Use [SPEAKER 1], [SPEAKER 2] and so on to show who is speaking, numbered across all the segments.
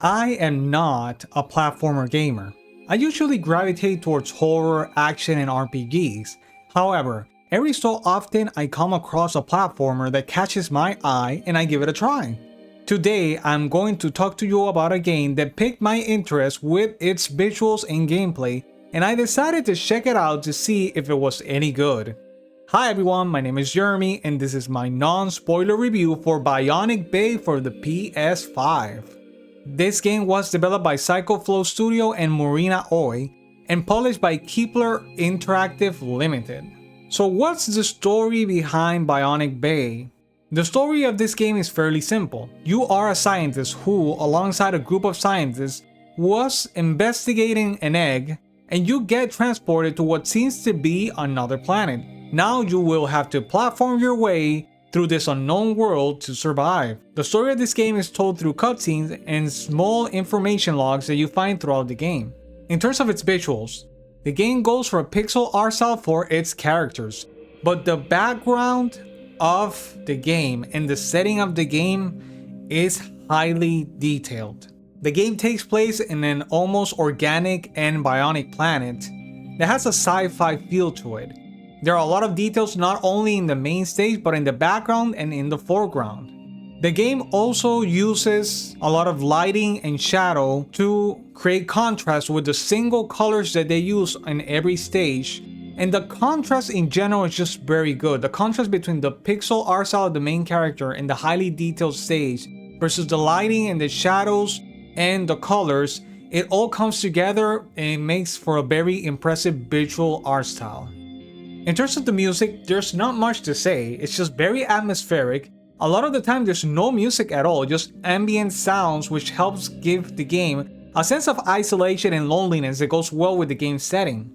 [SPEAKER 1] I am not a platformer gamer. I usually gravitate towards horror, action, and RPGs. However, every so often I come across a platformer that catches my eye and I give it a try. Today, I'm going to talk to you about a game that piqued my interest with its visuals and gameplay, and I decided to check it out to see if it was any good. Hi everyone, my name is Jeremy, and this is my non-spoiler review for Bionic Bay for the ps5. This game was developed by Psychoflow Studio and Marina Oi, and published by Kepler Interactive Limited. So what's the story behind Bionic Bay? The story of this game is fairly simple. You are a scientist who, alongside a group of scientists, was investigating an egg, and you get transported to what seems to be another planet. Now you will have to platform your way through this unknown world to survive. The story of this game is told through cutscenes and small information logs that you find throughout the game. In terms of its visuals, the game goes for a pixel art style for its characters, but the background of the game and the setting of the game is highly detailed. The game takes place in an almost organic and bionic planet that has a sci-fi feel to it. There are a lot of details not only in the main stage but in the background and in the foreground. The game also uses a lot of lighting and shadow to create contrast with the single colors that they use in every stage, and the contrast in general is just very good. The contrast between the pixel art style of the main character and the highly detailed stage versus the lighting and the shadows and the colors, it all comes together and it makes for a very impressive visual art style. In terms of the music, there's not much to say. It's just very atmospheric. A lot of the time there's no music at all, just ambient sounds, which helps give the game a sense of isolation and loneliness that goes well with the game's setting.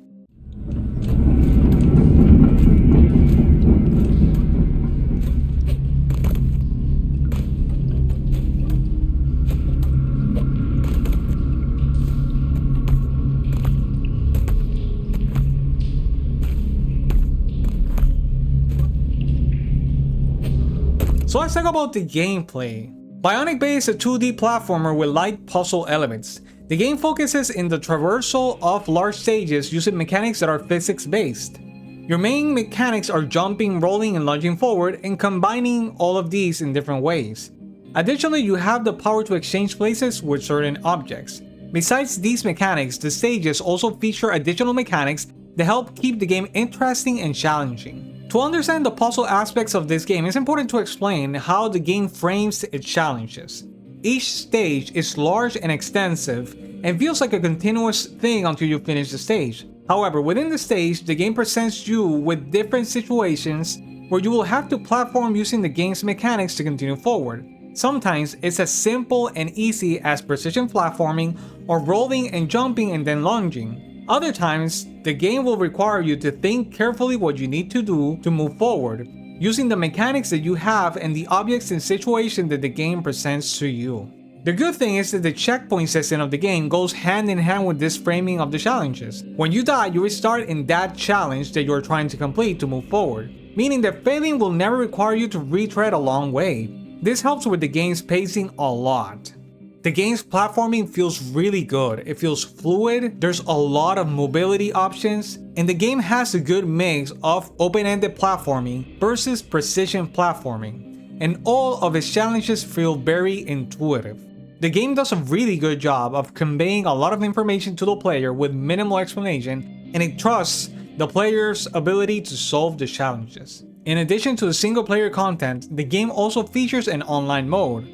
[SPEAKER 1] So let's talk about the gameplay. Bionic Bay is a 2D platformer with light puzzle elements. The game focuses in the traversal of large stages using mechanics that are physics-based. Your main mechanics are jumping, rolling, and lunging forward, and combining all of these in different ways. Additionally, you have the power to exchange places with certain objects. Besides these mechanics, the stages also feature additional mechanics that help keep the game interesting and challenging. To understand the puzzle aspects of this game, it's important to explain how the game frames its challenges. Each stage is large and extensive and feels like a continuous thing until you finish the stage. However, within the stage, the game presents you with different situations where you will have to platform using the game's mechanics to continue forward. Sometimes it's as simple and easy as precision platforming or rolling and jumping and then lunging. Other times, the game will require you to think carefully what you need to do to move forward, using the mechanics that you have and the objects and situations that the game presents to you. The good thing is that the checkpoint system of the game goes hand in hand with this framing of the challenges. When you die, you restart in that challenge that you are trying to complete to move forward, meaning that failing will never require you to retread a long way. This helps with the game's pacing a lot. The game's platforming feels really good. It feels fluid, there's a lot of mobility options, and the game has a good mix of open-ended platforming versus precision platforming, and all of its challenges feel very intuitive. The game does a really good job of conveying a lot of information to the player with minimal explanation, and it trusts the player's ability to solve the challenges. In addition to the single-player content, the game also features an online mode,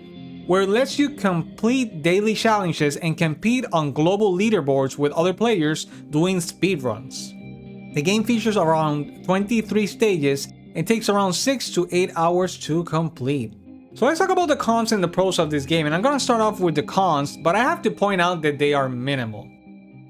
[SPEAKER 1] where it lets you complete daily challenges and compete on global leaderboards with other players doing speedruns. The game features around 23 stages and takes around 6 to 8 hours to complete. So let's talk about the cons and the pros of this game, and I'm gonna start off with the cons, but I have to point out that they are minimal.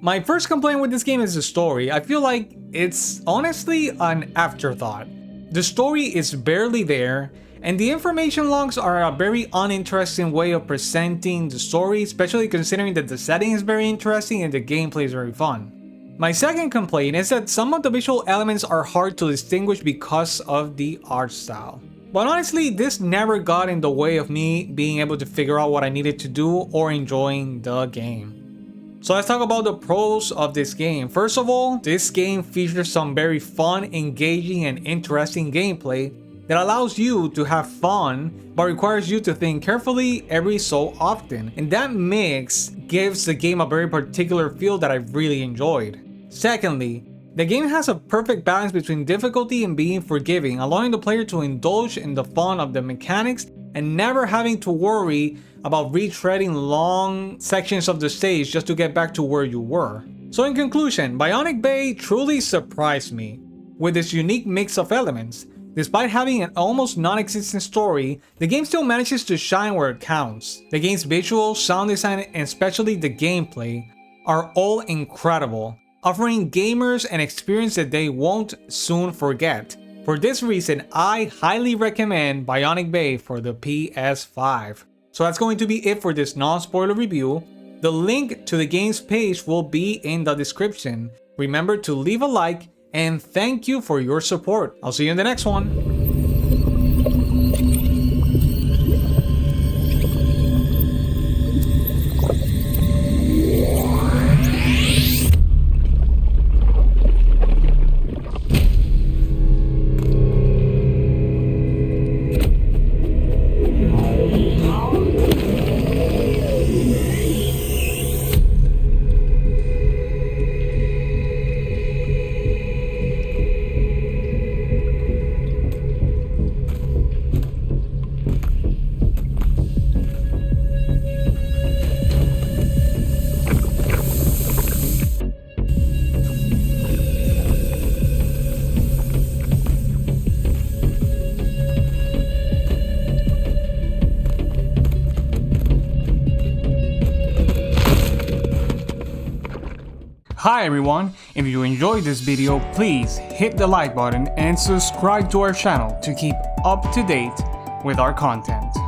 [SPEAKER 1] My first complaint with this game is the story. I feel like it's honestly an afterthought. The story is barely there, and the information logs are a very uninteresting way of presenting the story, especially considering that the setting is very interesting and the gameplay is very fun. My second complaint is that some of the visual elements are hard to distinguish because of the art style. But honestly, this never got in the way of me being able to figure out what I needed to do or enjoying the game. So let's talk about the pros of this game. First of all, this game features some very fun, engaging, and interesting gameplay that allows you to have fun but requires you to think carefully every so often. And that mix gives the game a very particular feel that I really enjoyed. Secondly, the game has a perfect balance between difficulty and being forgiving, allowing the player to indulge in the fun of the mechanics and never having to worry about retreading long sections of the stage just to get back to where you were. So in conclusion, Bionic Bay truly surprised me with its unique mix of elements. Despite having an almost non-existent story, the game still manages to shine where it counts. The game's visual, sound design, and especially the gameplay are all incredible, offering gamers an experience that they won't soon forget. For this reason, I highly recommend Bionic Bay for the PS5. So that's going to be it for this non-spoiler review. The link to the game's page will be in the description. Remember to leave a like, and thank you for your support. I'll see you in the next one. Hi everyone, if you enjoyed this video, please hit the like button and subscribe to our channel to keep up to date with our content.